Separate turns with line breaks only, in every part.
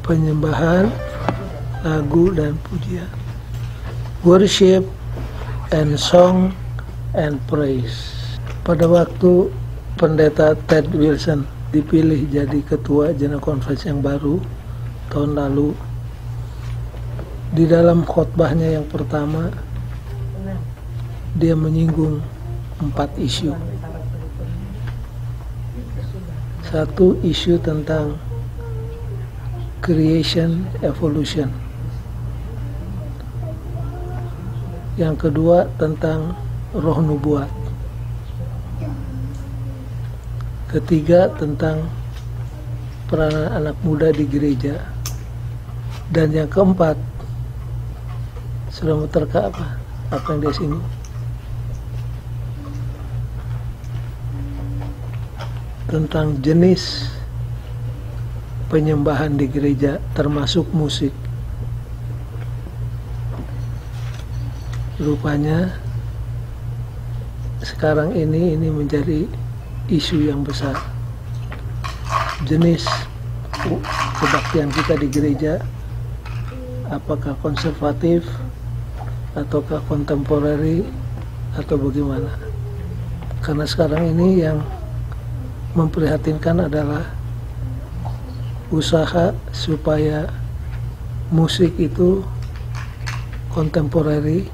penyembahan, lagu dan pujian. Worship and song and praise. Pada waktu Pendeta Ted Wilson dipilih jadi ketua General Conference yang baru tahun lalu, di dalam khotbahnya yang pertama dia menyinggung 4 isu. Satu, isu tentang creation evolution. Yang kedua, tentang roh nubuat. Ketiga, tentang peranan anak muda di gereja. Dan yang keempat, sudah muterka apa yang dia singgung? Tentang jenis penyembahan di gereja, termasuk musik. Rupanya sekarang ini menjadi isu yang besar. Jenis kebaktian kita di gereja, apakah konservatif ataukah kontemporari atau bagaimana? Karena sekarang ini yang memprihatinkan adalah usaha supaya musik itu kontemporari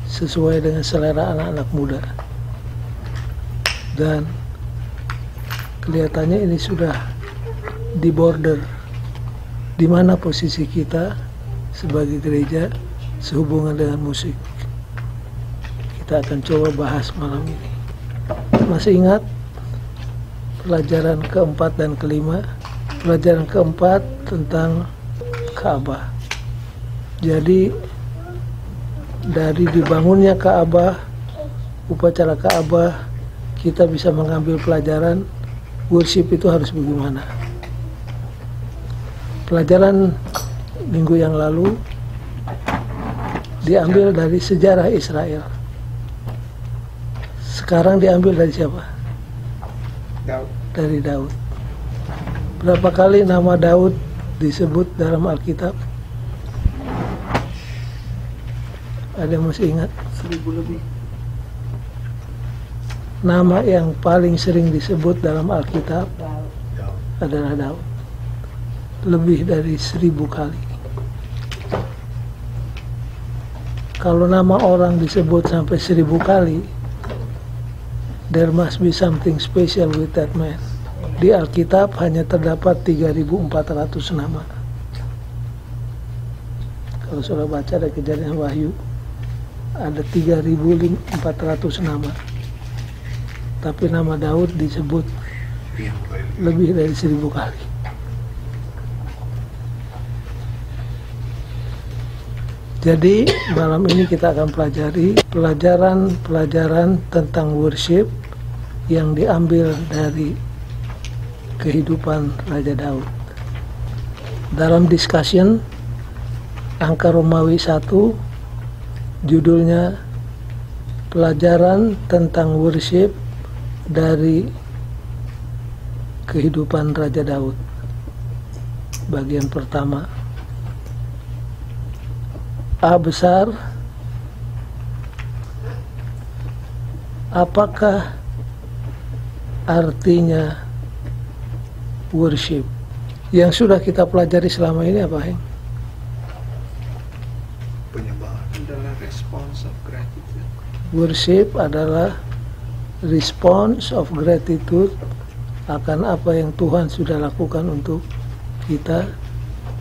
sesuai dengan selera anak-anak muda. Dan kelihatannya ini sudah di border. Di mana posisi kita sebagai gereja sehubungan dengan musik? Kita akan coba bahas malam ini. Masih ingat pelajaran keempat dan kelima? Pelajaran keempat tentang Ka'bah. Jadi dari dibangunnya Ka'bah, upacara Ka'bah, kita bisa mengambil pelajaran worship itu harus bagaimana. Pelajaran minggu yang lalu diambil dari sejarah Israel. Sekarang diambil dari siapa?
Daud.
Dari Daud. Berapa kali nama Daud disebut dalam Alkitab? Ada yang masih ingat?
1000 lebih.
Nama yang paling sering disebut dalam Alkitab adalah Daud. Lebih dari 1000 kali. Kalau nama orang disebut sampai 1000 kali, there must be something special with that man. Di Alkitab hanya terdapat 3.400 nama. Kalau sudah baca dari Kejadian Wahyu, ada 3.400 nama. Tapi nama Daud disebut lebih dari 1000 kali. Jadi malam ini kita akan pelajari pelajaran tentang worship yang diambil dari kehidupan Raja Daud. Dalam discussion angka Romawi 1, judulnya pelajaran tentang worship dari kehidupan Raja Daud. Bagian pertama, A besar, apakah artinya worship? Yang sudah kita pelajari selama ini apa, Heng?
Penyembahan adalah response of gratitude.
Worship adalah response of gratitude akan apa yang Tuhan sudah lakukan untuk kita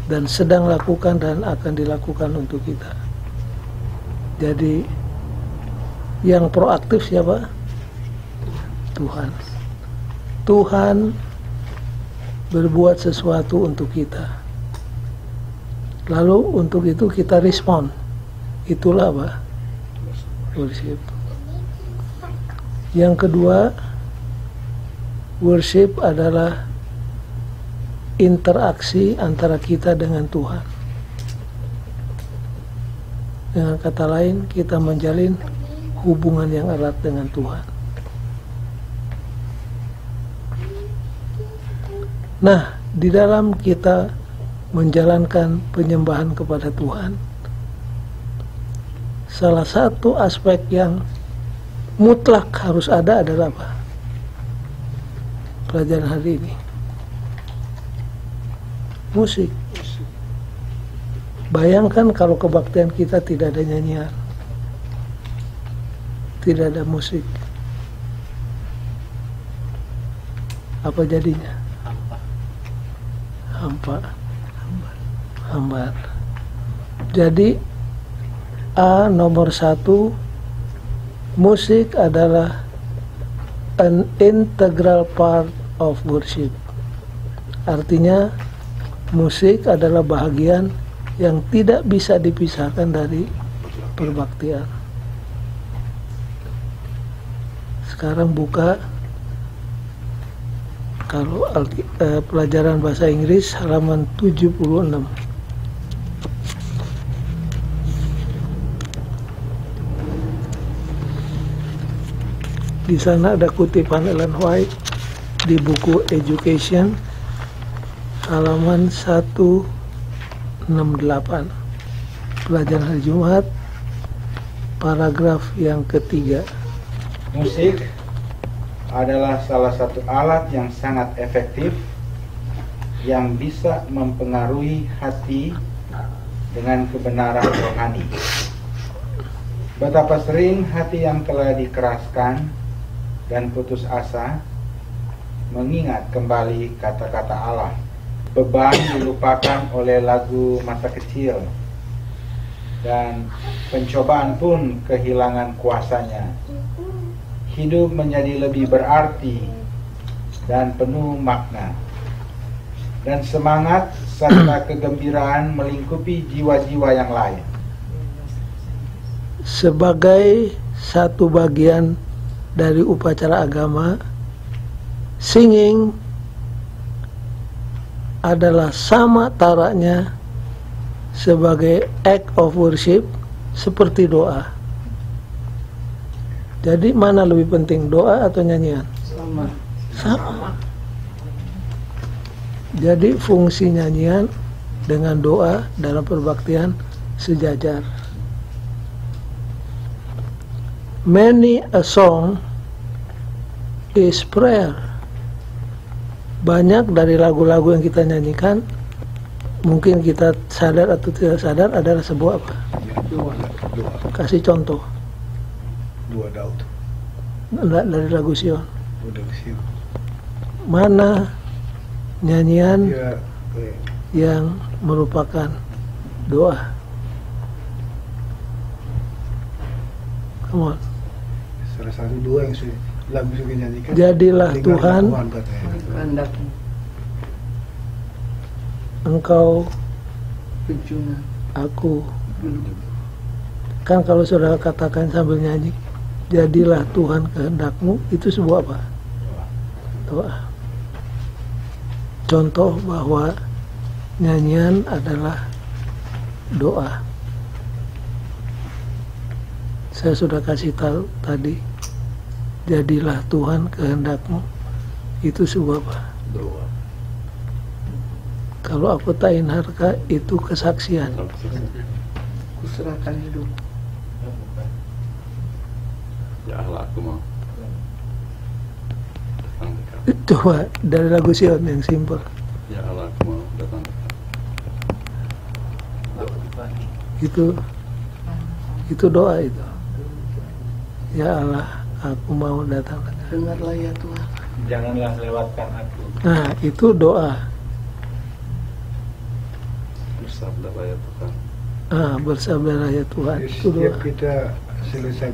dan sedang lakukan dan akan dilakukan untuk kita. Jadi yang proaktif siapa? Tuhan. Tuhan berbuat sesuatu untuk kita. Lalu untuk itu kita respon. Itulah apa? Worship. Yang kedua, worship adalah interaksi antara kita dengan Tuhan. Dengan kata lain, kita menjalin hubungan yang erat dengan Tuhan. Nah, di dalam kita menjalankan penyembahan kepada Tuhan, salah satu aspek yang mutlak harus ada adalah apa? Pelajaran hari ini, musik. Bayangkan kalau kebaktian kita tidak ada nyanyian, tidak ada musik, apa jadinya? Hampa. Hambar. Jadi nomor 1, musik adalah an integral part of worship. Artinya musik adalah bahagian yang tidak bisa dipisahkan dari perbaktian. Sekarang buka kalau pelajaran bahasa Inggris halaman 76. Di sana ada kutipan Ellen White di buku Education halaman 168. Pelajaran hari Jumat, paragraf yang ketiga.
Musik adalah salah satu alat yang sangat efektif yang bisa mempengaruhi hati dengan kebenaran rohani. Betapa sering hati yang telah dikeraskan dan putus asa mengingat kembali kata-kata Allah. Beban dilupakan oleh lagu masa kecil, dan pencobaan pun kehilangan kuasanya. Hidup menjadi lebih berarti dan penuh makna, dan semangat serta kegembiraan melingkupi jiwa-jiwa yang lain.
Sebagai satu bagian dari upacara agama, singing adalah sama taraknya sebagai act of worship seperti doa. Jadi mana lebih penting, doa atau nyanyian? Sama. Jadi fungsi nyanyian dengan doa dalam perbaktian sejajar. Many a song is prayer. Banyak dari lagu-lagu yang kita nyanyikan, mungkin kita sadar atau tidak sadar, adalah sebuah apa?
Doa.
Kasih contoh.
Doa Daud.
Dari lagu Sion.
Udah Sion.
Mana nyanyian
Ya,
yang merupakan doa? Come on.
salah satu doa yang lagu suka nyanyikan.
Jadilah Tuhan
katanya.
Engkau
Penjuna.
aku. Kan kalau saudara katakan sambil nyanyi, jadilah Tuhan kehendakmu, itu sebuah apa? Doa. Contoh bahwa nyanyian adalah doa. Saya sudah kasih tahu tadi, jadilah Tuhan kehendakmu, itu sebuah apa?
Doa.
Kalau aku tain harga, itu kesaksian.
Kuserahkan hidup.
Ya Allah, aku mau datang dekat.
Coba dari lagu Sion yang simpel.
Ya Allah, aku mau datang dekat.
Itu doa itu. Ya Allah, aku mau datang dekat.
Dengarlah ya Tuhan.
Janganlah lewatkan aku.
Nah, itu doa.
Bersabdalah ya Tuhan.
Bersabdalah ya Tuhan, itu
Setiap
doa.
kita selesai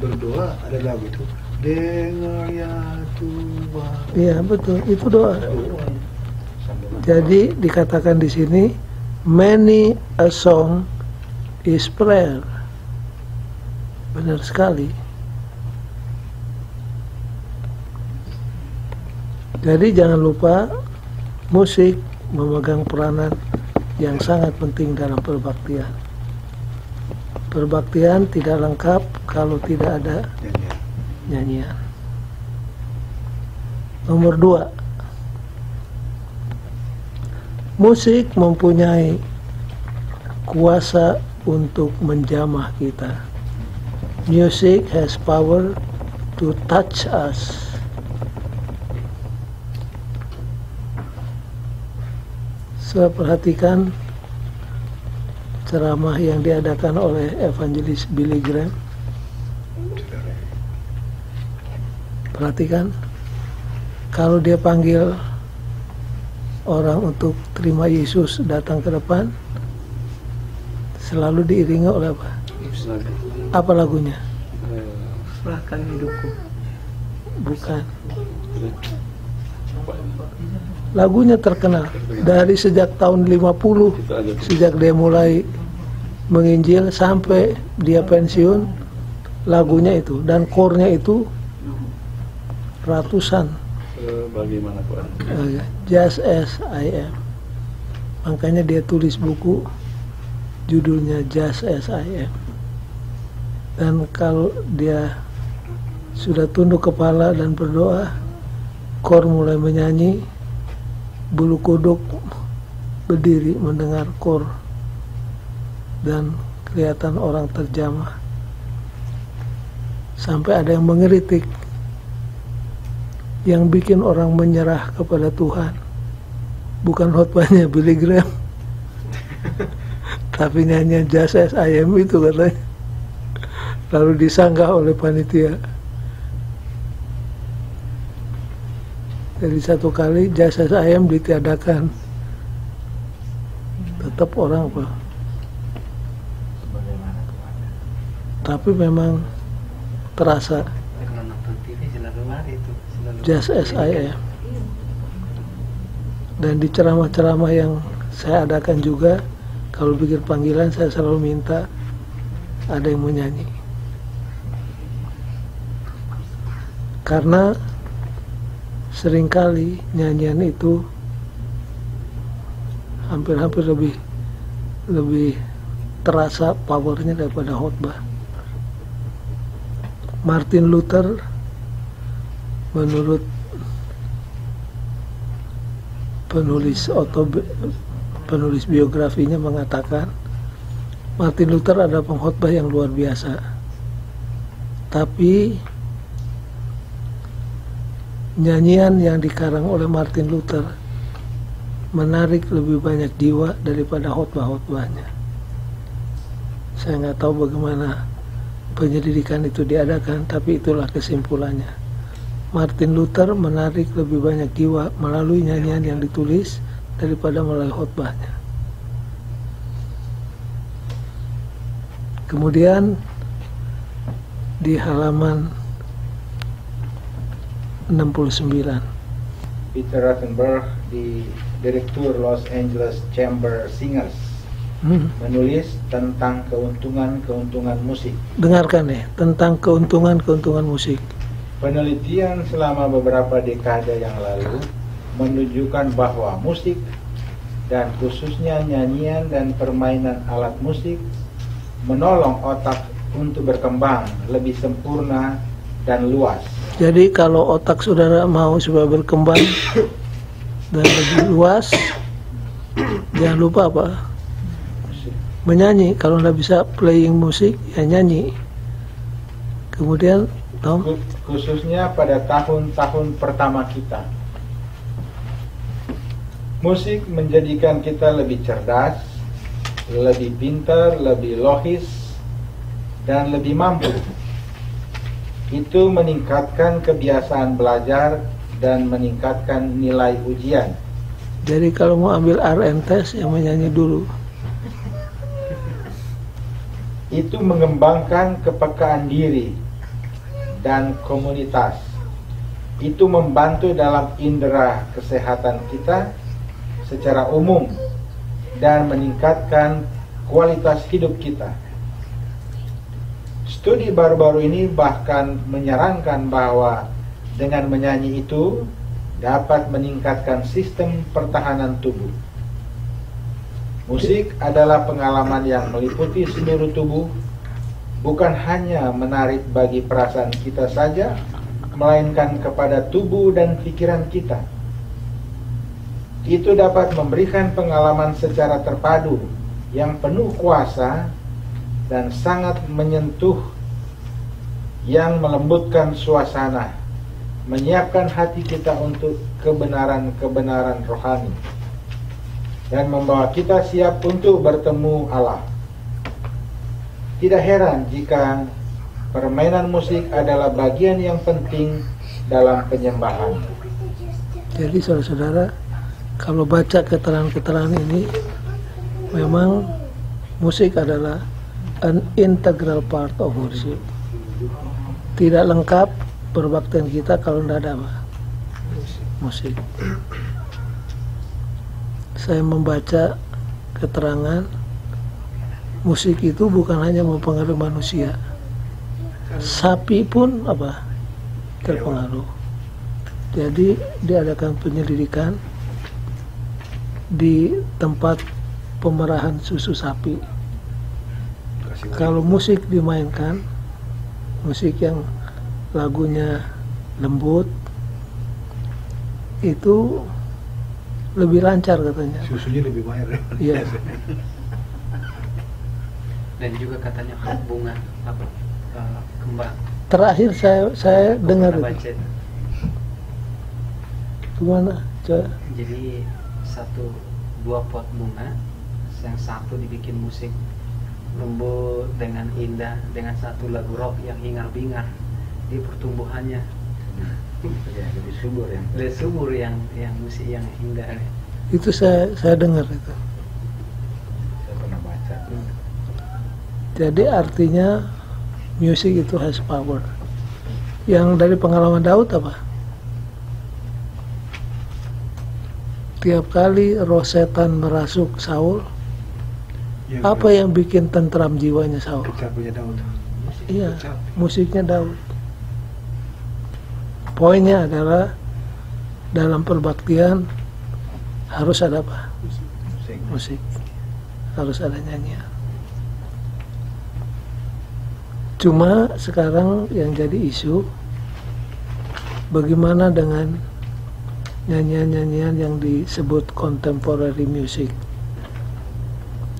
berdoa ada lagu itu. Dengar ya Tuhan.
Iya betul, itu doa. Jadi dikatakan di sini, many a song is prayer. Benar sekali. Jadi jangan lupa, musik memegang peranan yang sangat penting dalam perbaktian. Perbaktian tidak lengkap kalau tidak ada nyanyian. Nomor 2, Musik mempunyai kuasa untuk menjamah kita. Music has power to touch us. Saya perhatikan ceramah yang diadakan oleh evangelis Billy Graham. Perhatikan, kalau dia panggil orang untuk terima Yesus datang ke depan, selalu diiringi oleh apa? Apa lagunya?
Serahkan hidupku.
Bukan. Lagunya terkenal dari sejak tahun 50, sejak dia mulai menginjil sampai dia pensiun, lagunya itu, dan kornya itu ratusan.
Bagaimana Pak?
Just as I am. Makanya dia tulis buku judulnya Just as I am. Dan kalau dia sudah tunduk kepala dan berdoa, kor mulai menyanyi, bulu kuduk berdiri mendengar kor, dan kelihatan orang terjamah. Sampai ada yang mengeritik, yang bikin orang menyerah kepada Tuhan bukan khotbahnya Billy Graham, tapi nyanyian Just as I am itu katanya. Lalu disanggah oleh panitia. Jadi satu kali Just as I am ditiadakan, tetap orang apa? Tapi memang terasa Just as I am. Dan di ceramah-ceramah yang saya adakan juga, kalau bikin panggilan saya selalu minta ada yang menyanyi. Karena seringkali nyanyian itu hampir-hampir lebih terasa powernya daripada khotbah. Martin Luther, menurut penulis biografinya mengatakan, Martin Luther adalah pengkhotbah yang luar biasa, tapi nyanyian yang dikarang oleh Martin Luther menarik lebih banyak jiwa daripada khotbah-khotbahnya. Saya nggak tahu bagaimana penyelidikan itu diadakan, tapi itulah kesimpulannya. Martin Luther menarik lebih banyak jiwa melalui nyanyian yang ditulis daripada melalui khotbahnya. Kemudian di halaman 69,
Peter Rothenberg, di Direktur Los Angeles Chamber Singers, menulis tentang keuntungan musik.
Dengarkan ya, tentang keuntungan musik.
Penelitian selama beberapa dekade yang lalu menunjukkan bahwa musik, dan khususnya nyanyian dan permainan alat musik, menolong otak untuk berkembang lebih sempurna dan luas.
Jadi kalau otak saudara mau supaya berkembang dan lebih luas, jangan lupa apa? Menyanyi. Kalau nggak bisa playing musik, ya nyanyi. Kemudian, Tom?
Khususnya pada tahun-tahun pertama kita, musik menjadikan kita lebih cerdas, lebih pintar, lebih logis, dan lebih mampu. Itu meningkatkan kebiasaan belajar dan meningkatkan nilai ujian.
Jadi kalau mau ambil RN test, yang menyanyi dulu.
Itu mengembangkan kepekaan diri dan komunitas. Itu membantu dalam indera kesehatan kita secara umum dan meningkatkan kualitas hidup kita. Studi baru-baru ini bahkan menyarankan bahwa dengan menyanyi itu dapat meningkatkan sistem pertahanan tubuh. Musik adalah pengalaman yang meliputi seluruh tubuh, bukan hanya menarik bagi perasaan kita saja, melainkan kepada tubuh dan pikiran kita. Itu dapat memberikan pengalaman secara terpadu yang penuh kuasa dan sangat menyentuh, yang melembutkan suasana, menyiapkan hati kita untuk kebenaran-kebenaran rohani, dan membawa kita siap untuk bertemu Allah. Tidak heran jika permainan musik adalah bagian yang penting dalam penyembahan.
Jadi saudara-saudara, kalau baca keterangan-keterangan ini, memang musik adalah an integral part of worship. Tidak lengkap perbaktian kita kalau tidak ada apa? Musik. Saya membaca keterangan, musik itu bukan hanya mempengaruhi manusia, sapi pun apa? Terpengaruh. Jadi diadakan penyelidikan di tempat pemerahan susu sapi. Kalau musik dimainkan, musik yang lagunya lembut, itu lebih lancar katanya.
Susunya lebih banyak.
Iya.
Dan juga katanya bunga apa kembang.
Terakhir saya dengar itu.
Baca.
Gimana? Coba.
Jadi dua pot bunga, yang satu dibikin musik lembut dengan indah, dengan satu lagu rock yang hingar-bingar di pertumbuhannya.
Ya, lebih subur yang
Lebih subur yang musik yang indah.
Itu saya dengar itu.
saya pernah baca.
Jadi artinya music itu has power. Yang dari pengalaman Daud apa? Tiap kali roh setan merasuk Saul, apa yang bikin tentram jiwanya Saul?
Kecapinya Daud.
Iya, musiknya Daud. Poinnya adalah dalam perbaktian harus ada apa? Musik. Harus ada nyanyian. Cuma sekarang yang jadi isu, bagaimana dengan nyanyian-nyanyian yang disebut contemporary music?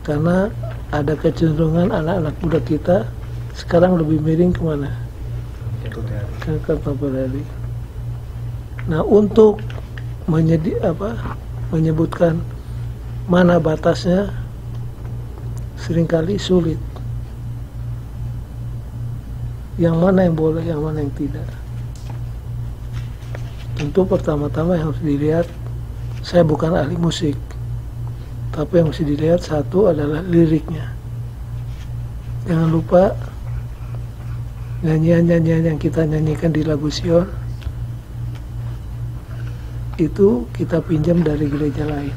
Karena ada kecenderungan anak-anak muda kita sekarang lebih miring kemana? Ke contemporary. Nah, untuk menyebutkan mana batasnya seringkali sulit. Yang mana yang boleh, yang mana yang tidak. Tentu pertama-tama yang harus dilihat, saya bukan ahli musik, tapi yang harus dilihat satu adalah liriknya. Jangan lupa nyanyian-nyanyian yang kita nyanyikan di lagu Sion itu kita pinjam dari gereja lain.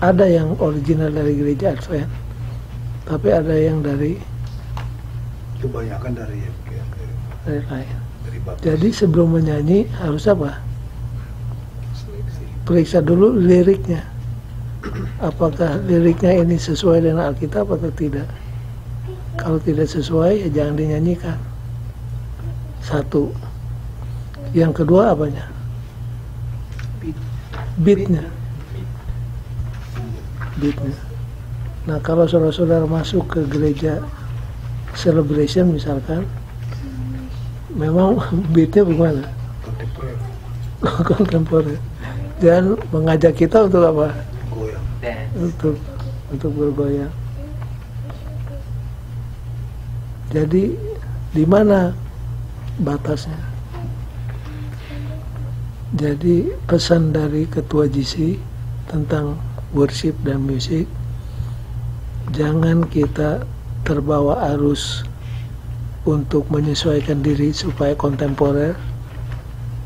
Ada yang original dari gereja Advent, tapi ada yang dari
Kebanyakan dari
lain.
dari baptis.
Jadi sebelum menyanyi harus apa? Periksa dulu liriknya. Apakah liriknya ini sesuai dengan Alkitab atau tidak? Kalau tidak sesuai, ya jangan dinyanyikan. Satu. Yang kedua apanya? Beatnya. Beatnya. Nah, kalau saudara-saudara masuk ke gereja celebration misalkan, memang beatnya bagaimana? Kontemporer. Dan mengajak kita untuk apa?
Goyang.
Untuk bergoyang. Jadi di mana batasnya? Jadi pesan dari Ketua GC tentang worship dan musik, jangan kita terbawa arus untuk menyesuaikan diri supaya kontemporer,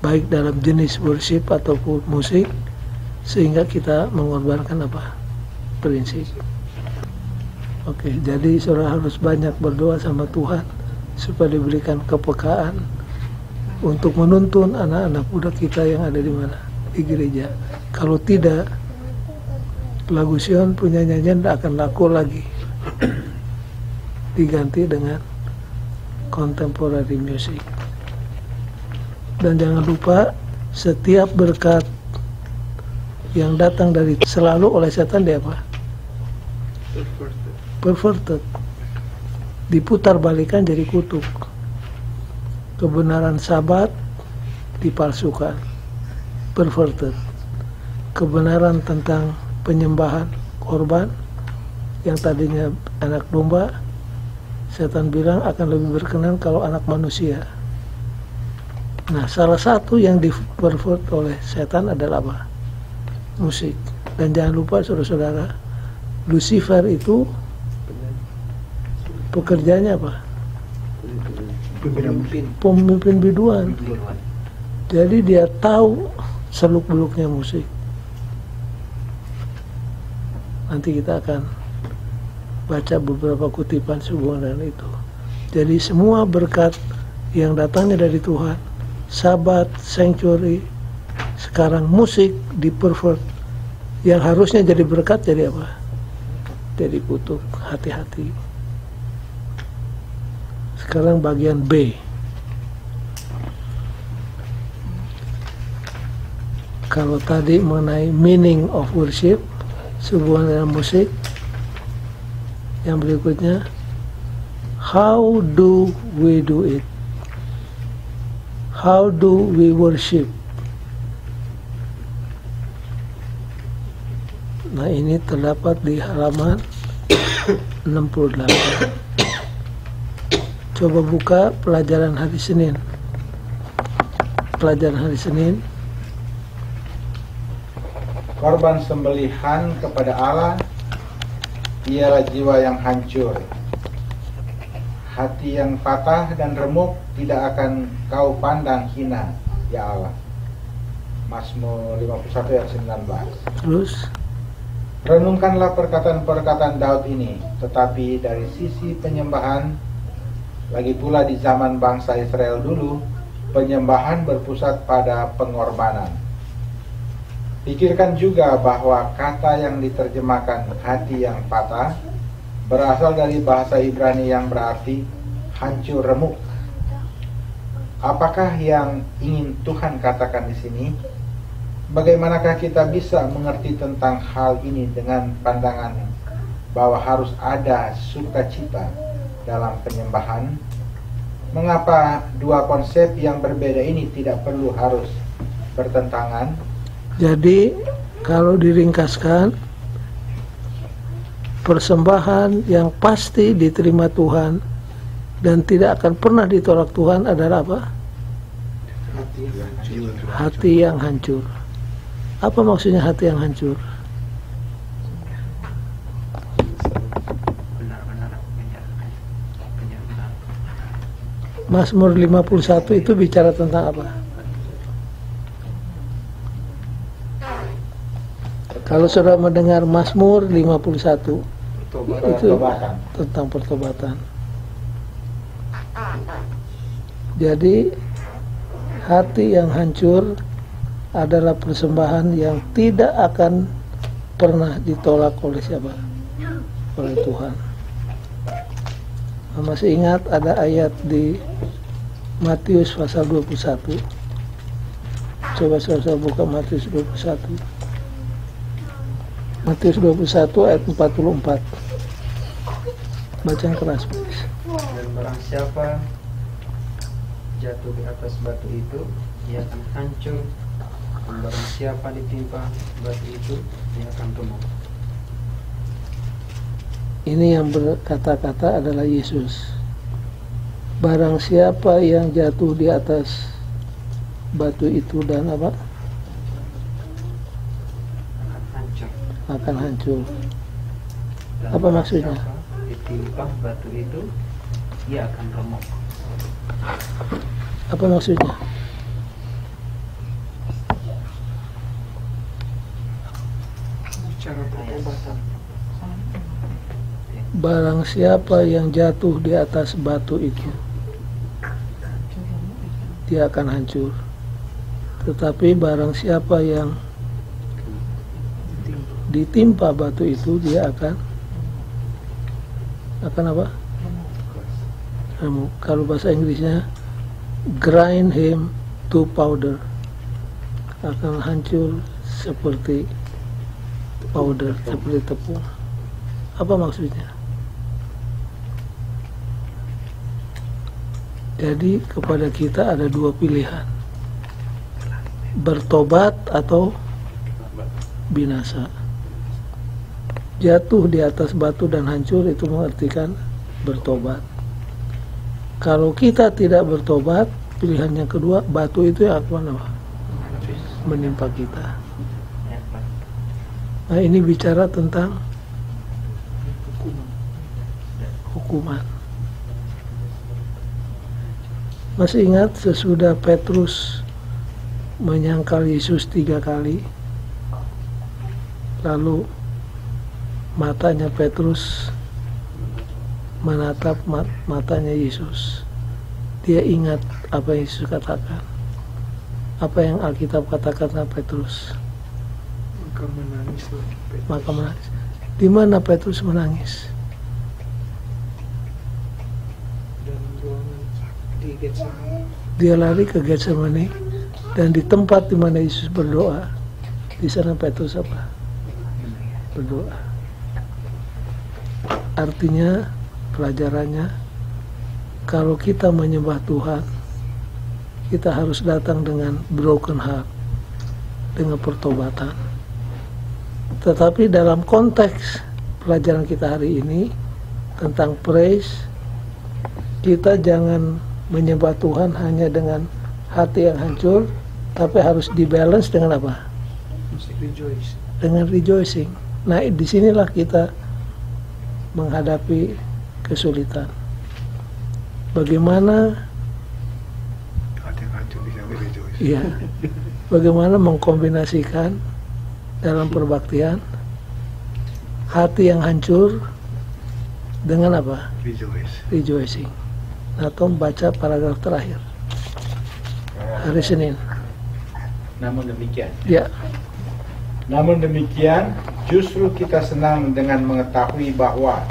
baik dalam jenis worship ataupun musik, sehingga kita mengorbankan apa? Prinsip. Oke, jadi saudara harus banyak berdoa sama Tuhan supaya diberikan kepekaan untuk menuntun anak-anak muda kita yang ada di mana? Di gereja. Kalau tidak, lagu Sion punya nyanyian tidak akan laku lagi. Diganti dengan contemporary music. Dan jangan lupa, setiap berkat yang datang dari selalu oleh setan dia apa? Perverted. Diputar balikan jadi kutuk. Kebenaran Sabat dipalsukan. Perverted. Kebenaran tentang penyembahan korban yang tadinya anak domba, setan bilang akan lebih berkenan kalau anak manusia. Nah, salah satu yang dipervert oleh setan adalah apa? Musik. Dan jangan lupa saudara-saudara, Lucifer itu pekerjaannya apa? Pemimpin biduan. Jadi dia tahu seluk-beluknya musik. Nanti kita akan baca beberapa kutipan sehubungan dengan itu. Jadi semua berkat yang datangnya dari Tuhan, Sabat, sanctuary, sekarang musik dipervert. Yang harusnya jadi berkat jadi apa? Jadi kutuk. Hati-hati. Sekarang bagian B. Kalau tadi mengenai meaning of worship, sehubungan dengan musik, yang berikutnya, how do we do it? How do we worship? Nah, ini terdapat di halaman 68. Coba buka pelajaran hari Senin. Pelajaran hari Senin.
Korban sembelihan kepada Allah ialah jiwa yang hancur. Hati yang patah dan remuk tidak akan kau pandang hina, ya Allah. Mazmur 51 ayat 19.
Terus,
renungkanlah perkataan-perkataan Daud ini, tetapi dari sisi penyembahan, lagi pula di zaman bangsa Israel dulu, penyembahan berpusat pada pengorbanan. Pikirkan juga bahwa kata yang diterjemahkan hati yang patah berasal dari bahasa Ibrani yang berarti hancur remuk. Apakah yang ingin Tuhan katakan di sini? Bagaimanakah kita bisa mengerti tentang hal ini dengan pandangan bahwa harus ada sukacita dalam penyembahan? Mengapa dua konsep yang berbeda ini tidak perlu harus bertentangan?
jadi kalau diringkaskan, persembahan yang pasti diterima Tuhan dan tidak akan pernah ditolak Tuhan adalah apa? Hati yang hancur. Apa maksudnya hati yang hancur? Mazmur 51 itu bicara tentang apa? Kalau saudara mendengar Mazmur 51 itu tentang pertobatan. Jadi hati yang hancur adalah persembahan yang tidak akan pernah ditolak oleh siapa? Oleh Tuhan. Masih ingat ada ayat di Matius pasal 21. Coba saudara buka Matius 21. Matius 21 ayat 44. Bacaan keras, please.
Dan barang siapa jatuh di atas batu itu, ia akan hancur. Dan barang siapa ditimpa batu itu, ia akan remuk.
Ini yang berkata-kata adalah Yesus. Barang siapa yang jatuh di atas batu itu dan apa? Akan hancur.
Dan
Apa maksudnya?
Ditimpa batu itu, ia akan remuk.
Apa maksudnya?
Bicara pertobatan.
Barang siapa yang jatuh di atas batu itu, dia akan hancur. Tetapi barang siapa yang ditimpa batu itu, dia akan apa? Kalau bahasa Inggrisnya, grind him to powder, akan hancur seperti powder seperti tepung. Apa maksudnya? Jadi kepada kita ada dua pilihan, bertobat atau binasa. Jatuh di atas batu dan hancur itu mengartikan bertobat. Kalau kita tidak bertobat, pilihan yang kedua, batu itu yang akan menimpa kita. Nah, ini bicara tentang hukuman. Masih ingat sesudah Petrus menyangkal Yesus 3 kali, lalu matanya Petrus menatap matanya Yesus. Dia ingat apa yang Yesus katakan, apa yang Alkitab katakan tentang Petrus.
Maka menangislah Petrus.
Maka menangis. Di mana Petrus menangis?
Dan ruangan di Getsemani.
Dia lari ke Getsemani, dan di tempat di mana Yesus berdoa, di sana Petrus apa? Berdoa. Artinya, pelajarannya, kalau kita menyembah Tuhan, kita harus datang dengan broken heart, dengan pertobatan. Tetapi dalam konteks pelajaran kita hari ini tentang praise, kita jangan menyembah Tuhan hanya dengan hati yang hancur, tapi harus dibalance dengan apa?
Rejoice.
Dengan rejoicing. Nah, disinilah kita menghadapi kesulitan. Bagaimana?
Hati yang hancur bisa rejoice.
Iya. Bagaimana mengkombinasikan dalam perbaktian hati yang hancur dengan apa?
Rejoice.
Rejoicing. Nah, Tom baca paragraf terakhir hari Senin.
Namun demikian,
Ya,
namun demikian, justru kita senang dengan mengetahui bahwa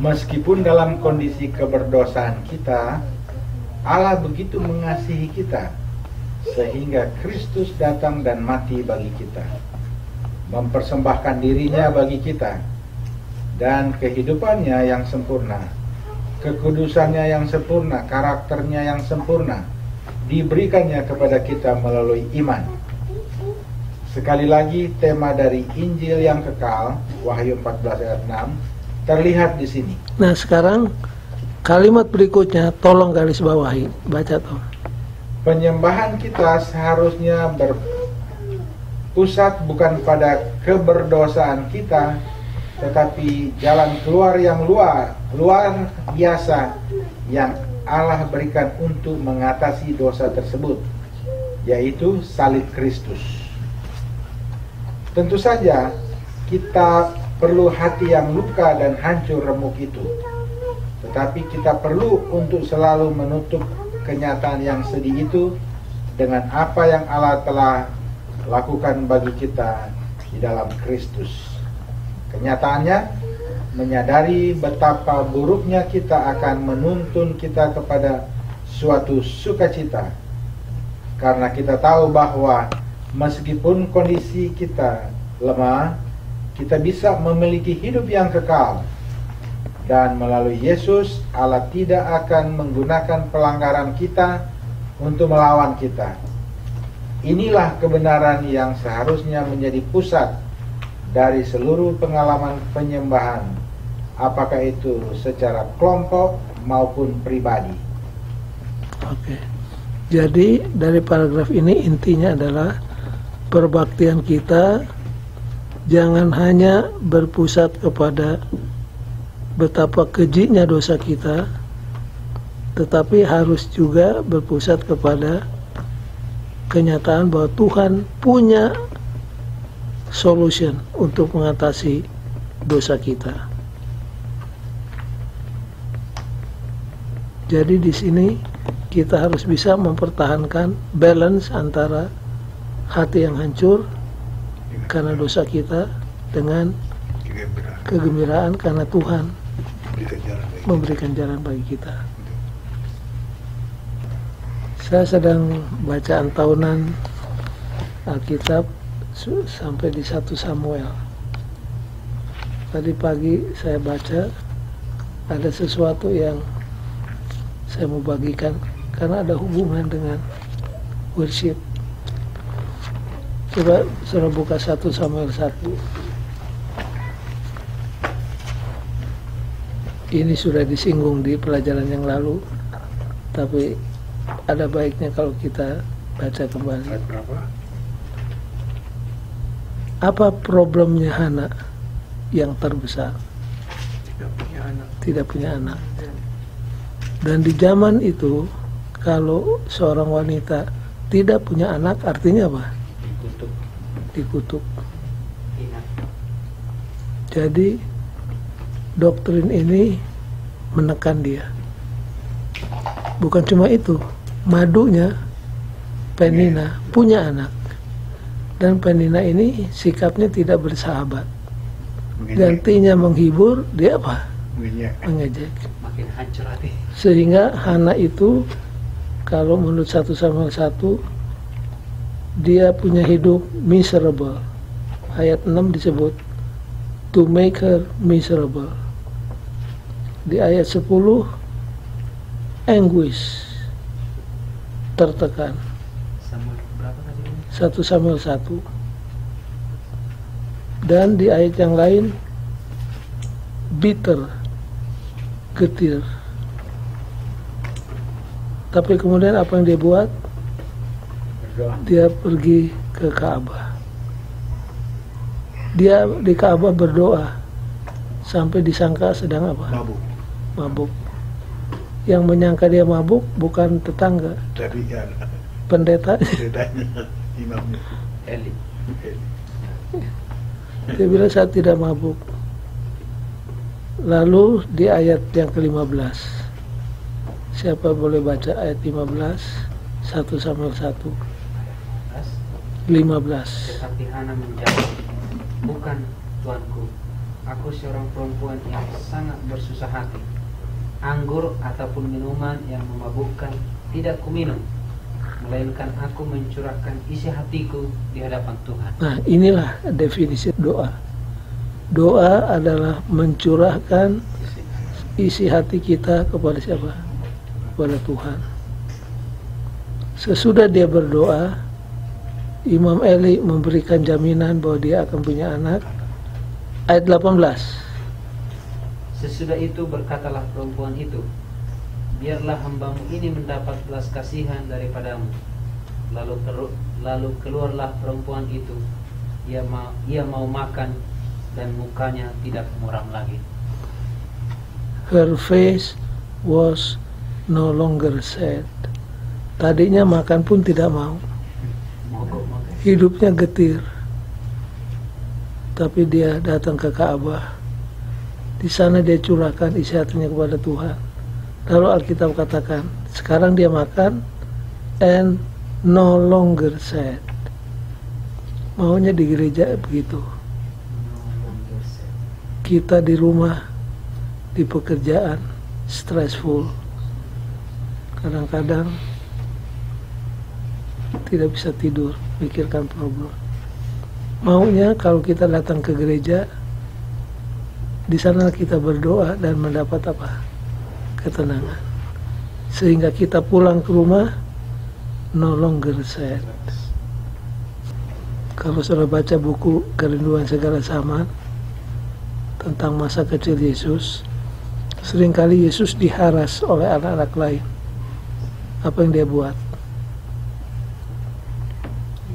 meskipun dalam kondisi keberdosaan kita, Allah begitu mengasihi kita sehingga Kristus datang dan mati bagi kita, mempersembahkan dirinya bagi kita, dan kehidupannya yang sempurna, kekudusannya yang sempurna, karakternya yang sempurna diberikannya kepada kita melalui iman. Sekali lagi, tema dari Injil yang kekal, Wahyu 14 ayat 6, terlihat di sini.
nah sekarang kalimat berikutnya tolong garis bawahi, baca Tom.
Penyembahan kita seharusnya berpusat bukan pada keberdosaan kita, tetapi jalan keluar yang luar biasa yang Allah berikan untuk mengatasi dosa tersebut, yaitu salib Kristus. Tentu saja kita perlu hati yang luka dan hancur remuk itu, tetapi kita perlu untuk selalu menutup kenyataan yang sedih itu dengan apa yang Allah telah lakukan bagi kita di dalam Kristus. Kenyataannya, menyadari betapa buruknya kita akan menuntun kita kepada suatu sukacita, karena kita tahu bahwa meskipun kondisi kita lemah, kita bisa memiliki hidup yang kekal, dan melalui Yesus Allah tidak akan menggunakan pelanggaran kita untuk melawan kita. Inilah kebenaran yang seharusnya menjadi pusat dari seluruh pengalaman penyembahan, apakah itu secara kelompok maupun pribadi.
Oke. Jadi dari paragraf ini intinya adalah perbaktian kita jangan hanya berpusat kepada betapa kejinya dosa kita, tetapi harus juga berpusat kepada kenyataan bahwa Tuhan punya solution untuk mengatasi dosa kita. Jadi di sini kita harus bisa mempertahankan balance antara hati yang hancur karena dosa kita dengan kegembiraan karena Tuhan memberikan jalan bagi kita. Saya sedang bacaan tahunan Alkitab sampai di 1 Samuel. Tadi pagi saya baca ada sesuatu yang saya mau bagikan karena ada hubungan dengan worship. Coba saudara buka 1 Samuel 1. Ini sudah disinggung di pelajaran yang lalu, tapi ada baiknya kalau kita baca kembali.
Ayat berapa?
Apa problemnya Hana yang terbesar?
Tidak punya anak.
Tidak punya anak. Dan di zaman itu, kalau seorang wanita tidak punya anak, artinya apa?
Dikutuk.
Dikutuk.
Ingat.
Jadi doktrin ini menekan dia. Bukan cuma itu, madunya Penina punya anak, dan Penina ini sikapnya tidak bersahabat. Gantinya menghibur, dia apa? Mengejek.
Makin hancur hati.
Sehingga Hana itu, kalau menurut 1 Samuel 1, dia punya hidup miserable. Ayat 6 disebut to make her miserable. Di ayat 10 anguish, tertekan.
Samuel berapa tadi?
1 Samuel 1. Dan di ayat yang lain bitter, getir. Tapi kemudian apa yang dia buat? Dia pergi ke Ka'bah. Dia di Ka'bah berdoa sampai disangka sedang apa? Mabuk. Yang menyangka dia mabuk bukan tetangga,
Tapi ya,
pendeta.
bedanya imamnya.
Eli.
Dia bilang saya tidak mabuk. Lalu di ayat yang ke-15, siapa boleh baca ayat 15? 1 Samuel 1 15.
Tetapi Hana menjawab, bukan tuanku, aku seorang perempuan yang sangat bersusah hati. Anggur ataupun minuman yang memabukkan tidak kuminum, melainkan aku mencurahkan isi hatiku di hadapan Tuhan.
Nah, inilah definisi doa. Doa adalah mencurahkan isi hati kita kepada siapa? Kepada Tuhan. Sesudah dia berdoa, Imam Eli memberikan jaminan bahwa dia akan punya anak. Ayat 18.
Sesudah itu berkatalah perempuan itu, biarlah hambamu ini mendapat belas kasihan daripadamu. Lalu keluarlah perempuan itu. Ia mau makan dan mukanya tidak muram lagi.
Her face was no longer sad. Tadinya makan pun tidak mau.
Mogok-mogok.
Hidupnya getir. Tapi dia datang ke Ka'bah. Di sana dia curahkan isi hatinya kepada Tuhan. Lalu Alkitab katakan, sekarang dia makan and no longer sad. Maunya di gereja begitu. Kita di rumah, di pekerjaan, stressful. Kadang-kadang tidak bisa tidur, pikirkan problem. Maunya kalau kita datang ke gereja, di sana kita berdoa dan mendapat apa? Ketenangan. Sehingga kita pulang ke rumah no longer sad. Kalau sudah baca buku Kerinduan Segala Zaman tentang masa kecil Yesus, seringkali Yesus diharas oleh anak-anak lain. Apa yang dia buat?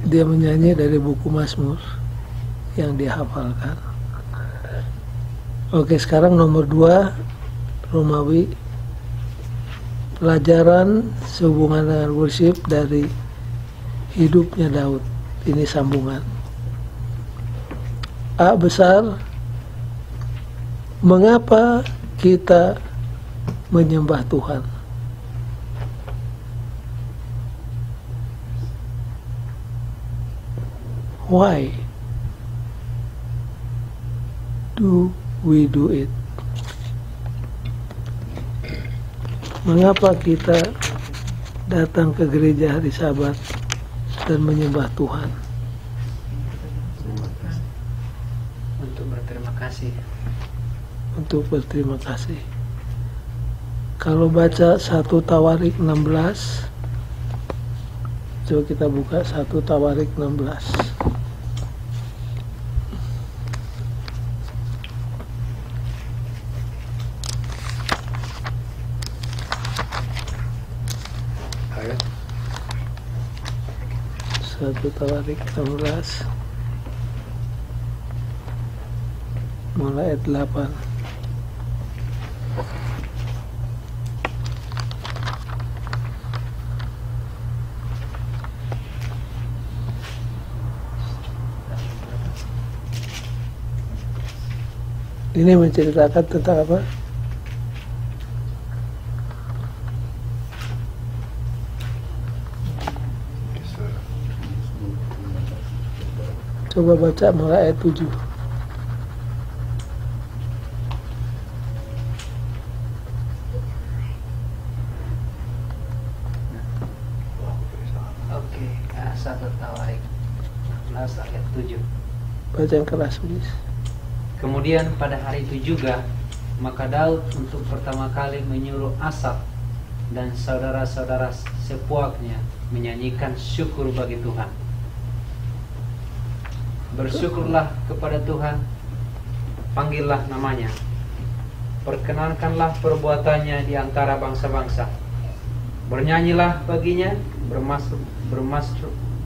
Dia menyanyi dari buku Mazmur yang dia hafalkan. Oke, sekarang nomor 2, Romawi, pelajaran sehubungan dengan worship dari hidupnya Daud. Ini sambungan. A besar, mengapa kita menyembah Tuhan? Why do we do it? Mengapa kita datang ke gereja hari Sabat dan menyembah Tuhan?
Untuk berterima kasih
untuk berterima kasih. Kalau baca 1 Tawarik 16, coba kita buka 1 Tawarik 16.
Ayat
1 Tawarik 16 mulai ayat 8. Ini menceritakan tentang apa?
kisah
Coba baca mulai ayat 7.
Oke, 1 Tawarik 16 ayat 7.
Baca yang keras, please.
Kemudian pada hari itu juga, maka Daud untuk pertama kali menyuruh Asaf dan saudara-saudara sepuaknya menyanyikan syukur bagi Tuhan. Bersyukurlah kepada Tuhan, panggillah namanya, perkenankanlah perbuatannya di antara bangsa-bangsa. Bernyanyilah baginya,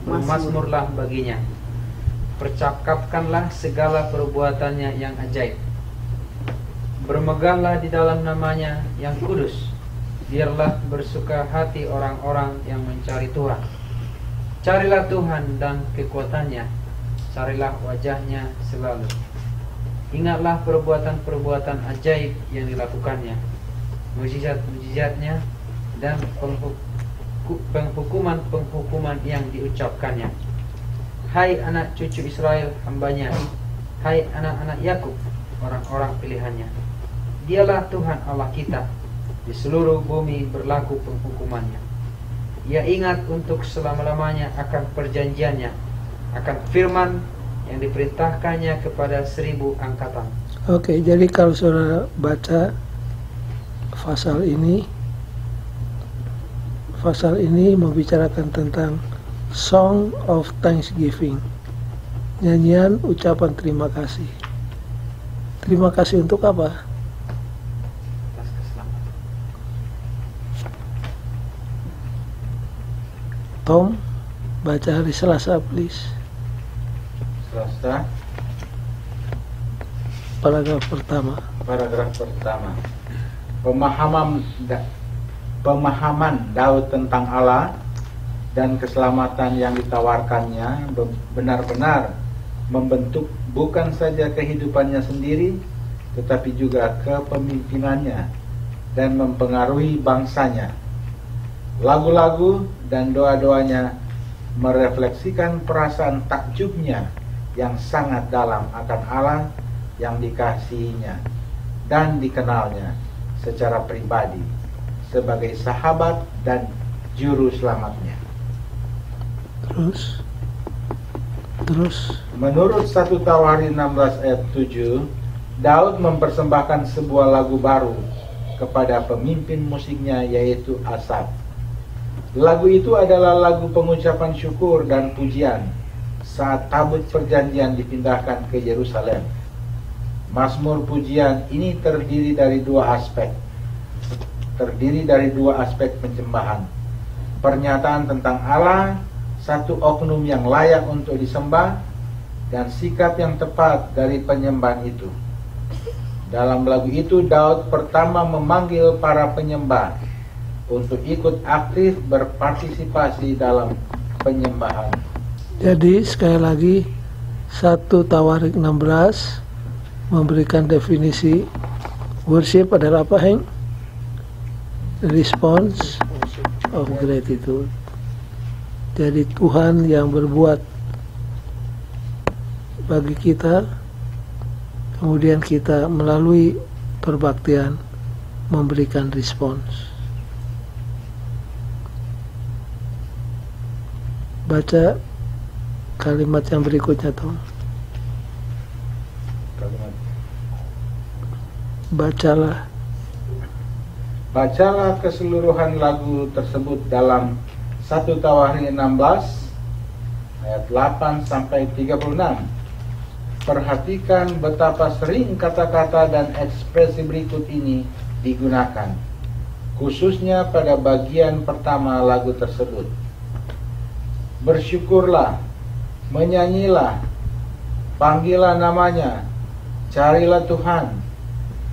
bermasmurlah baginya. Percakapkanlah segala perbuatannya yang ajaib. Bermegahlah di dalam namanya yang kudus. Biarlah bersuka hati orang-orang yang mencari Tuhan. Carilah Tuhan dan kekuatannya, carilah wajahnya selalu. Ingatlah perbuatan-perbuatan ajaib yang dilakukannya, mukjizat-mukjizatnya, dan penghukuman-penghukuman yang diucapkannya. Hai anak cucu Israel hambanya, hai anak-anak Yakub, orang-orang pilihannya. Dialah Tuhan Allah kita, di seluruh bumi berlaku penghukumannya. Ia ingat untuk selama-lamanya akan perjanjiannya, akan firman yang diperintahkannya kepada 1000 angkatan.
Oke, jadi kalau saudara baca pasal ini membicarakan tentang Song of Thanksgiving, nyanyian ucapan terima kasih. Terima kasih untuk apa?
Atas keselamatan.
Tom, baca hari Selasa, please.
Selasa,
Paragraf pertama.
Pemahaman Daud tentang Allah dan keselamatan yang ditawarkannya benar-benar membentuk bukan saja kehidupannya sendiri, tetapi juga kepemimpinannya dan mempengaruhi bangsanya. Lagu-lagu dan doa-doanya merefleksikan perasaan takjubnya yang sangat dalam akan Allah yang dikasihinya dan dikenalnya secara pribadi sebagai sahabat dan juru selamatnya.
Terus
Menurut 1 Tawarik 16 ayat 7, Daud mempersembahkan sebuah lagu baru kepada pemimpin musiknya, yaitu Asaf. Lagu itu adalah lagu pengucapan syukur dan pujian saat tabut perjanjian dipindahkan ke Yerusalem. Mazmur pujian ini terdiri dari dua aspek penyembahan. Pernyataan tentang Allah, satu oknum yang layak untuk disembah, dan sikap yang tepat dari penyembahan itu. Dalam lagu itu, Daud pertama memanggil para penyembah untuk ikut aktif berpartisipasi dalam penyembahan.
jadi sekali lagi 1 Tawarik 16 memberikan definisi worship adalah apa, Heng? Response of gratitude. Jadi Tuhan yang berbuat bagi kita, kemudian kita melalui perbaktian memberikan respons. Baca kalimat yang berikutnya, Tom.
Kalimat
Bacalah.
Bacalah keseluruhan lagu tersebut dalam 1 Tawarikh 16 ayat 8 sampai 36. Perhatikan betapa sering kata-kata dan ekspresi berikut ini digunakan, khususnya pada bagian pertama lagu tersebut. Bersyukurlah, menyanyilah, panggillah namanya, carilah Tuhan,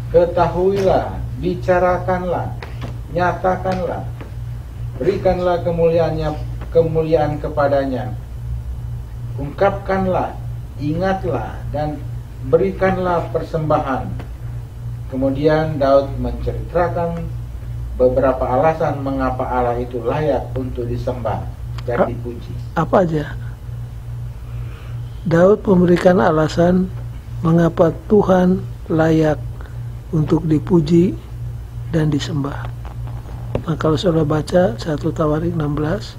ketahuilah, bicarakanlah, nyatakanlah, berikanlah kemuliaan kepadanya, ungkapkanlah, ingatlah, dan berikanlah persembahan. Kemudian Daud menceritakan beberapa alasan mengapa Allah itu layak untuk disembah dan dipuji.
Apa aja? Daud memberikan alasan mengapa Tuhan layak untuk dipuji dan disembah. Nah, kalau saudara baca 1 Tawarikh 16,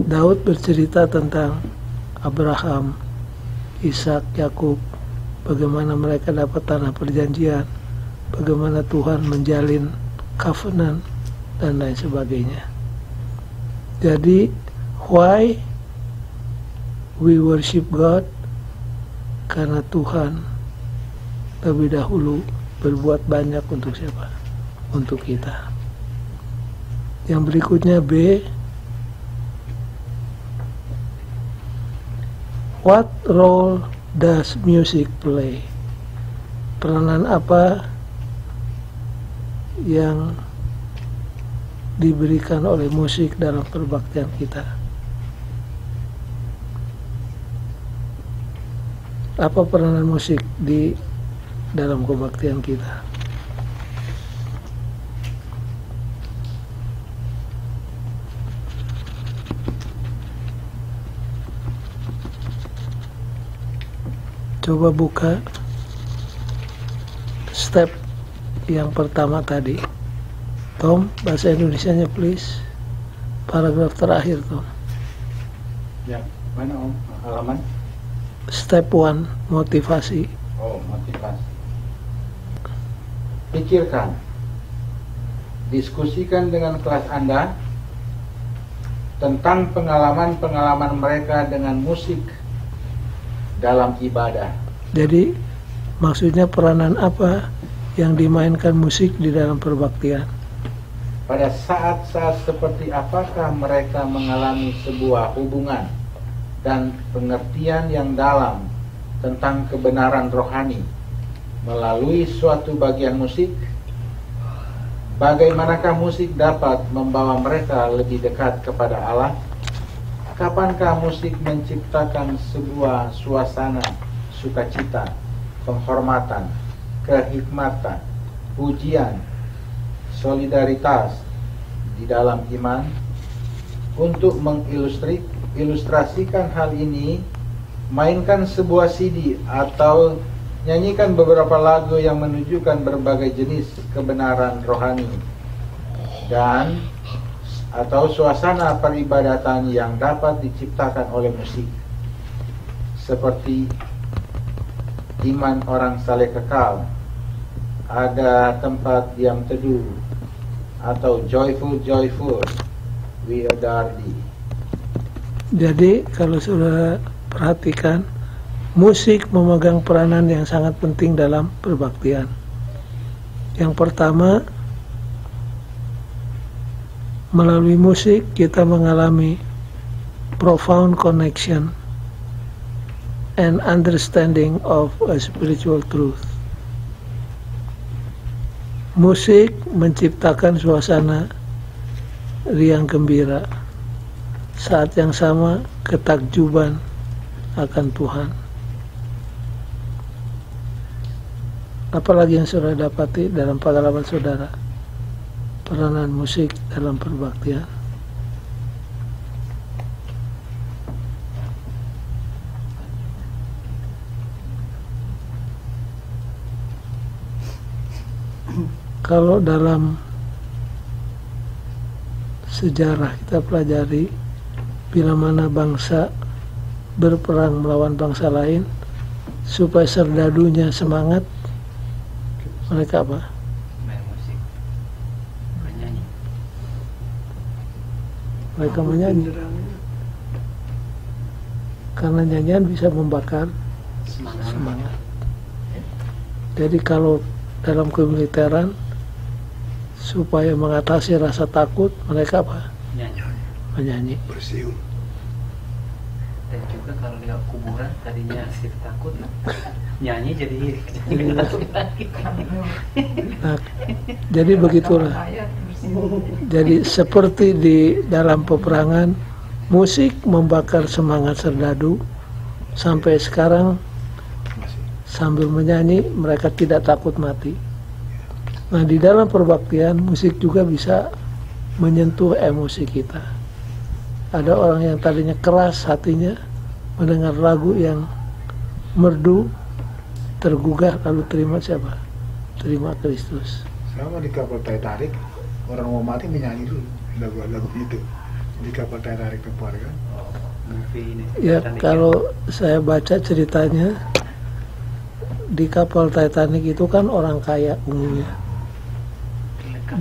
Daud bercerita tentang Abraham, Ishak, Yakub, bagaimana mereka dapat tanah perjanjian, bagaimana Tuhan menjalin covenant, dan lain sebagainya. Jadi, why we worship God? Karena Tuhan lebih dahulu berbuat banyak untuk siapa? Untuk kita. Yang berikutnya B. What role does music play? Peranan apa yang diberikan oleh musik dalam perbaktian kita? Apa peranan musik di dalam kebaktian kita? Coba buka step yang pertama tadi. Tom, bahasa Indonesianya please. Paragraf terakhir, Tom.
Ya, mana Om? Halaman?
Step 1, motivasi.
Oh, motivasi. Pikirkan, diskusikan dengan kelas Anda tentang pengalaman-pengalaman mereka dengan musik dalam ibadah.
Jadi maksudnya peranan apa yang dimainkan musik di dalam perbaktian?
Pada saat-saat seperti apakah mereka mengalami sebuah hubungan dan pengertian yang dalam tentang kebenaran rohani melalui suatu bagian musik? Bagaimanakah musik dapat membawa mereka lebih dekat kepada Allah? Kapankah musik menciptakan sebuah suasana sukacita, penghormatan, kehikmatan, pujian, solidaritas di dalam iman? Untuk mengilustrasikan hal ini, mainkan sebuah CD atau nyanyikan beberapa lagu yang menunjukkan berbagai jenis kebenaran rohani dan atau suasana peribadatan yang dapat diciptakan oleh musik, seperti iman orang saleh kekal, ada tempat diam teduh, atau joyful we adore thee.
Jadi kalau saudara perhatikan, musik memegang peranan yang sangat penting dalam perbaktian. Yang pertama, melalui musik kita mengalami profound connection and understanding of a spiritual truth. Musik menciptakan suasana riang gembira, saat yang sama ketakjuban akan Tuhan. Apalagi yang saudara dapati dalam pengalaman saudara? Peranan musik dalam perbaktian. Kalau dalam sejarah kita pelajari, bila mana bangsa berperang melawan bangsa lain, supaya serdadunya semangat, Mereka apa?
Main musik, menyanyi.
Mereka menyanyi. Karena nyanyian bisa membakar semangat. Jadi kalau dalam kemiliteran supaya mengatasi rasa takut, mereka apa? Menyanyi.
Bersiul.
Dan juga kalau lihat kuburan tadinya sih takut, nyanyi jadi lagi.
Nah, jadi begitulah. Jadi seperti di dalam peperangan, musik membakar semangat serdadu. Sampai sekarang sambil menyanyi mereka tidak takut mati. Nah, di dalam perbaktian musik juga bisa menyentuh emosi kita. Ada orang yang tadinya keras hatinya mendengar lagu yang merdu, tergugah, lalu terima siapa? Terima Kristus.
Sama di kapal Titanic, orang mau mati menyanyi dulu lagu itu di kapal Titanic tempat kan.
Movie ini.
Ya, kalau saya baca ceritanya di kapal Titanic itu kan orang kaya umumnya,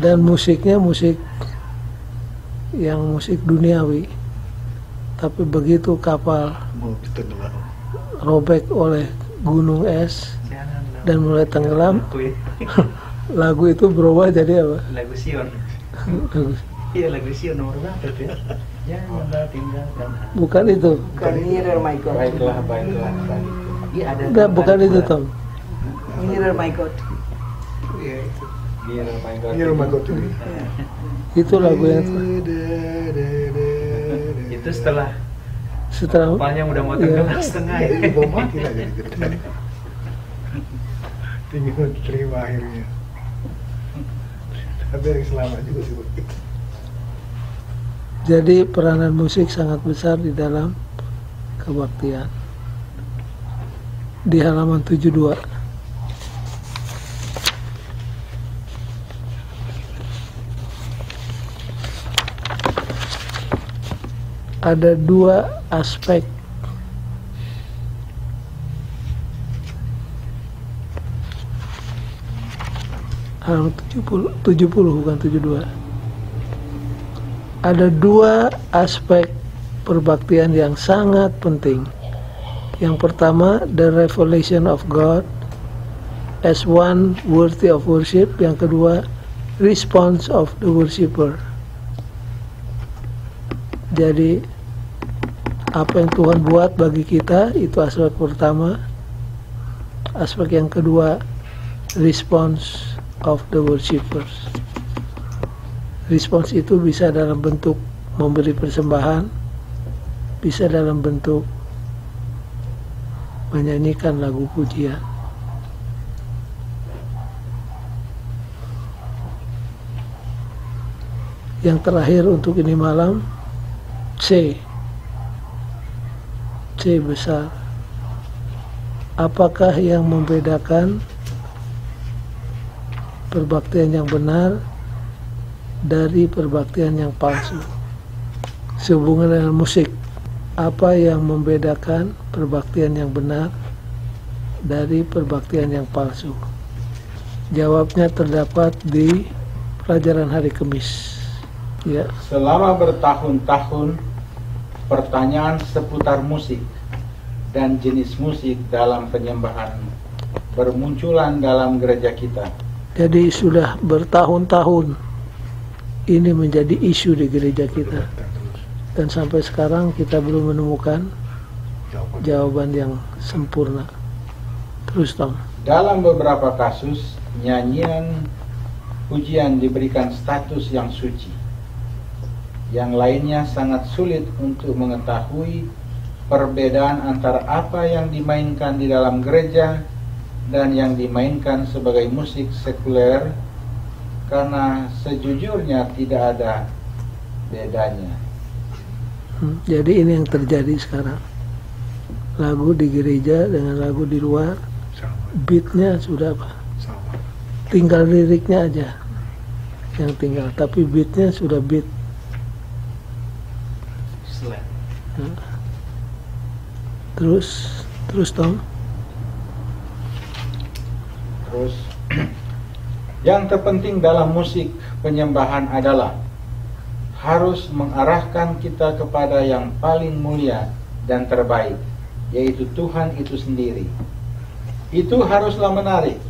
dan musiknya musik duniawi. Tapi begitu kapal
Mau tenggelam.
robek oleh gunung es dan mulai tenggelam, lagu itu berubah jadi apa?
Lagu Sion. Iya, lagu Sion nomor berapa tuh ya? Janganlah tinggalkan aku.
Bukan itu.
Mirror my God.
Baiklah, baiklah.
Iya, ada.
Enggak, bukan itu, Tom.
Mirror my God.
Iya itu.
Biar
Rumah Got ini.
Itu lagu yang
Itu setelah kapalnya udah mau tenggelam setengah ya.
Iya, mau mati lah jadi gitu. Tinggal terima akhirnya. Tapi yang selamat juga sih.
Jadi peranan musik sangat besar di dalam kebaktian. Di halaman 72. Ada dua aspek halaman 70 bukan 72. Ada dua aspek perbaktian yang sangat penting. Yang pertama, the revelation of God as one worthy of worship. Yang kedua, response of the worshipper. Jadi apa yang Tuhan buat bagi kita itu aspek pertama. Aspek yang kedua, response of the worshippers. Respons itu bisa dalam bentuk memberi persembahan, bisa dalam bentuk menyanyikan lagu pujian. Yang terakhir untuk ini malam, C besar. Apakah yang membedakan perbaktian yang benar dari perbaktian yang palsu? Sehubungan dengan musik, apa yang membedakan perbaktian yang benar dari perbaktian yang palsu? Jawabnya terdapat di pelajaran hari Kamis. Ya.
Selama bertahun-tahun pertanyaan seputar musik dan jenis musik dalam penyembahan bermunculan dalam gereja kita.
Jadi sudah bertahun-tahun ini menjadi isu di gereja kita, dan sampai sekarang kita belum menemukan jawaban yang sempurna. Terus Tom.
Dalam beberapa kasus, nyanyian pujian diberikan status yang suci. Yang lainnya sangat sulit untuk mengetahui perbedaan antara apa yang dimainkan di dalam gereja dan yang dimainkan sebagai musik sekuler, karena sejujurnya tidak ada bedanya.
Jadi ini yang terjadi sekarang. Lagu di gereja dengan lagu di luar, beatnya sudah apa?
Sama.
Tinggal liriknya aja yang tinggal, tapi beatnya sudah beat. Terus Tom.
Terus Yang terpenting dalam musik penyembahan adalah harus mengarahkan kita kepada yang paling mulia dan terbaik, yaitu Tuhan itu sendiri. Itu haruslah menarik,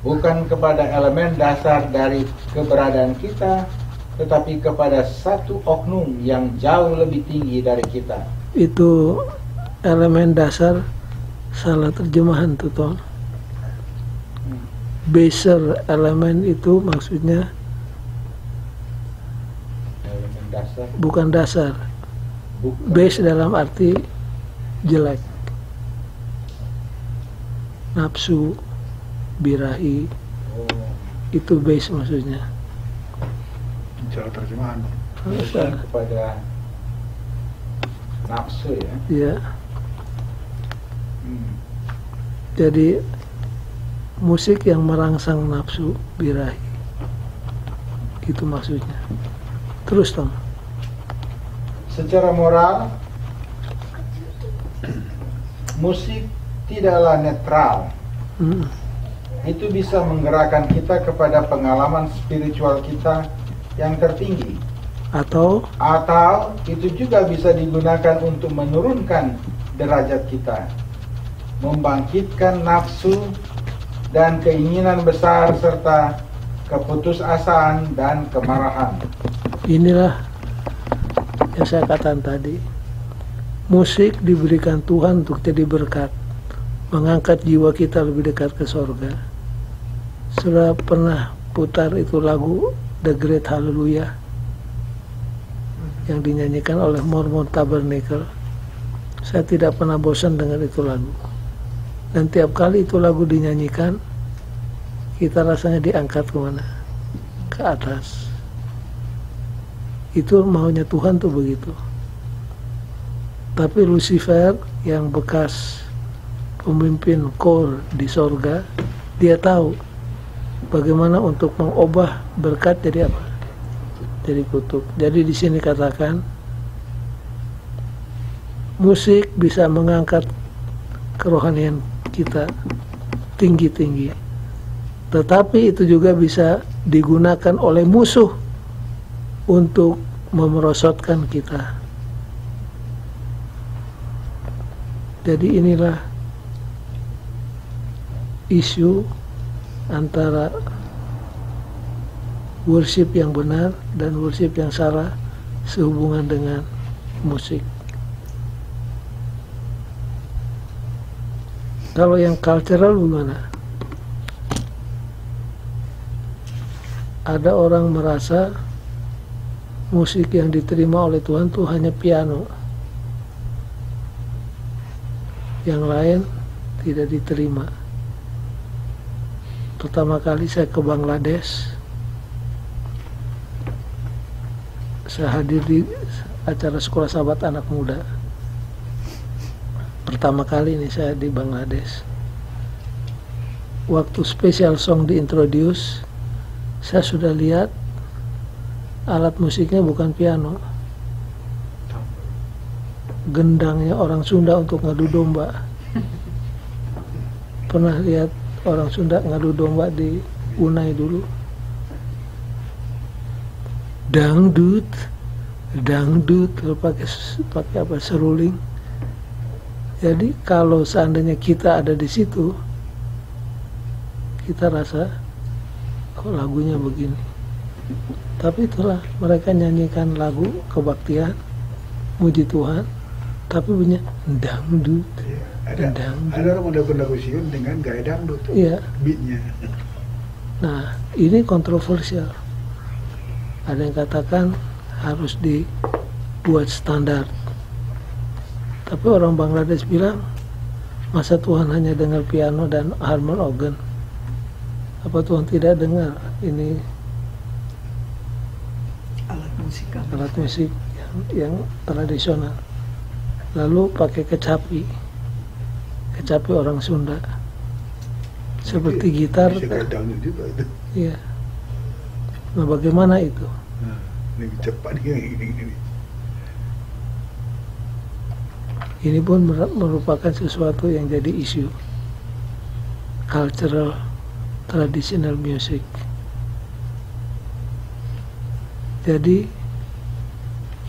bukan kepada elemen dasar dari keberadaan kita, tetapi kepada satu oknum yang jauh lebih tinggi dari kita.
Itu elemen dasar, salah terjemahan tuh Tom. Baser elemen itu maksudnya
Elemen dasar,
bukan dasar.
bukan.
Base dalam arti jelek. Nafsu, birahi,
Oh,
itu base maksudnya.
Salah terjemahan.
bukan kepada nafsu ya.
Ya,
Hmm.
jadi musik yang merangsang nafsu, birahi. Itu maksudnya. Terus Tom.
Secara moral, musik tidaklah netral. Itu bisa menggerakkan kita kepada pengalaman spiritual kita yang tertinggi.
Atau
Itu juga bisa digunakan untuk menurunkan derajat kita, membangkitkan nafsu dan keinginan besar serta keputusasaan dan kemarahan.
inilah yang saya katakan tadi. Musik diberikan Tuhan untuk jadi berkat, mengangkat jiwa kita lebih dekat ke sorga. Sudah pernah putar itu lagu The Great Hallelujah yang dinyanyikan oleh Mormon Tabernacle. Saya tidak pernah bosan dengan itu lagu. Dan tiap kali itu lagu dinyanyikan, kita rasanya diangkat kemana? Ke atas. Itu maunya Tuhan tuh begitu. Tapi Lucifer yang bekas pemimpin kor di sorga, dia tahu bagaimana untuk mengubah berkat jadi apa? Jadi kutub. Jadi di sini katakan musik bisa mengangkat kerohanian kita tinggi-tinggi. Tetapi itu juga bisa digunakan oleh musuh untuk memerosotkan kita. Jadi inilah isu antara worship yang benar dan worship yang salah sehubungan dengan musik. Kalau yang cultural bagaimana? Ada orang merasa musik yang diterima oleh Tuhan itu hanya piano, yang lain tidak diterima. Pertama kali saya ke Bangladesh, saya hadir di acara sekolah sahabat anak muda. Pertama kali ini saya di Bangladesh. Waktu special song diintroduce, saya sudah lihat alat musiknya bukan piano, gendangnya orang Sunda untuk ngadu domba. Pernah lihat orang Sunda ngadu domba di Unai dulu? Dangdut, kalau pakai apa, seruling. Jadi kalau seandainya kita ada di situ, kita rasa kok lagunya begini. Tapi itulah, mereka nyanyikan lagu kebaktian, muji Tuhan, tapi punya dangdut.
Ada orang melakukan lagu Sion dengan gaya dangdut,
Iya.
beatnya.
Nah, ini kontroversial. Ada yang katakan harus dibuat standar. Tapi orang Bangladesh bilang, masa Tuhan hanya dengar piano dan harmon organ? Apa Tuhan tidak dengar ini
Alat musikal.
alat musik yang tradisional? Lalu pakai kecapi orang Sunda, seperti gitar.
Bisa gaya dangdut juga itu.
Iya. Nah, bagaimana itu?
Nah, lebih cepat ini.
Ini pun merupakan sesuatu yang jadi isu cultural traditional music. Jadi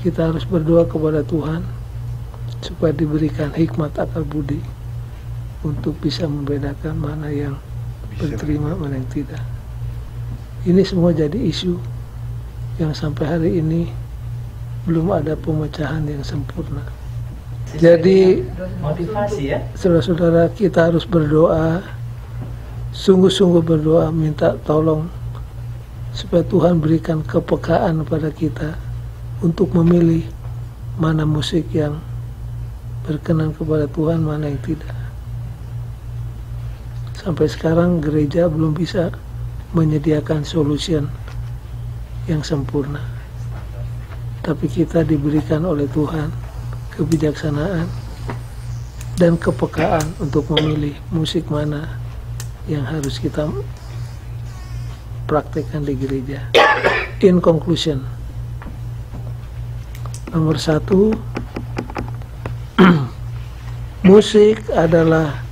kita harus berdoa kepada Tuhan supaya diberikan hikmat akal budi untuk bisa membedakan mana yang berterima, mana yang tidak. Ini semua jadi isu yang sampai hari ini belum ada pemecahan yang sempurna. Jadi
motivasi ya.
saudara-saudara, kita harus berdoa, sungguh-sungguh berdoa, minta tolong supaya Tuhan berikan kepekaan pada kita untuk memilih mana musik yang berkenan kepada Tuhan, mana yang tidak. Sampai sekarang gereja belum bisa menyediakan solution yang sempurna. Tapi kita diberikan oleh Tuhan kebijaksanaan dan kepekaan untuk memilih musik mana yang harus kita praktekkan di gereja. In conclusion, nomor 1, musik adalah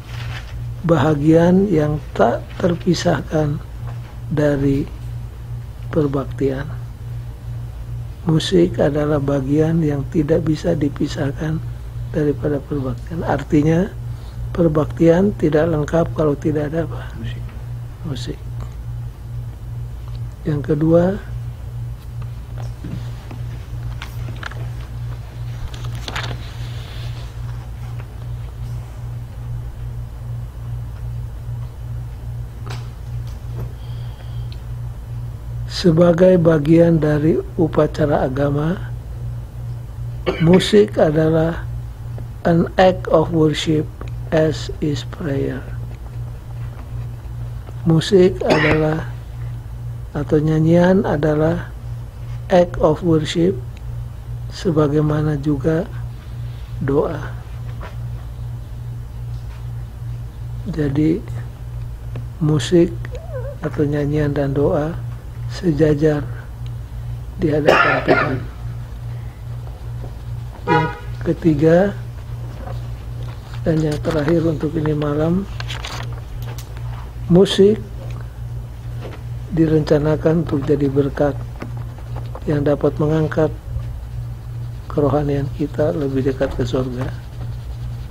bahagian yang tak terpisahkan dari perbaktian. Musik adalah bagian yang tidak bisa dipisahkan daripada perbaktian. Artinya perbaktian tidak lengkap kalau tidak ada apa? Musik. Yang kedua, sebagai bagian dari upacara agama, musik adalah an act of worship as is prayer. Musik adalah atau nyanyian adalah act of worship sebagaimana juga doa. Jadi musik atau nyanyian dan doa sejajar di hadapan Tuhan. Yang ketiga dan yang terakhir untuk ini malam, musik direncanakan untuk jadi berkat yang dapat mengangkat kerohanian kita lebih dekat ke surga.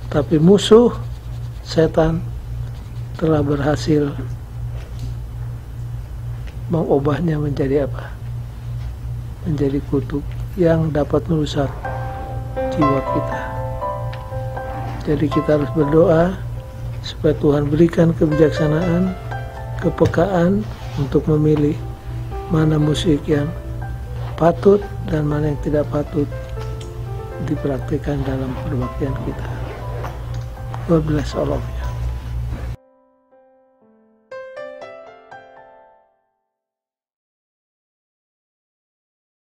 Tapi musuh setan telah berhasil mengubahnya menjadi apa? Menjadi kutuk yang dapat merusak jiwa kita. Jadi kita harus berdoa supaya Tuhan berikan kebijaksanaan, kepekaan untuk memilih mana musik yang patut dan mana yang tidak patut dipraktikkan dalam perbaktian kita. God bless all of you.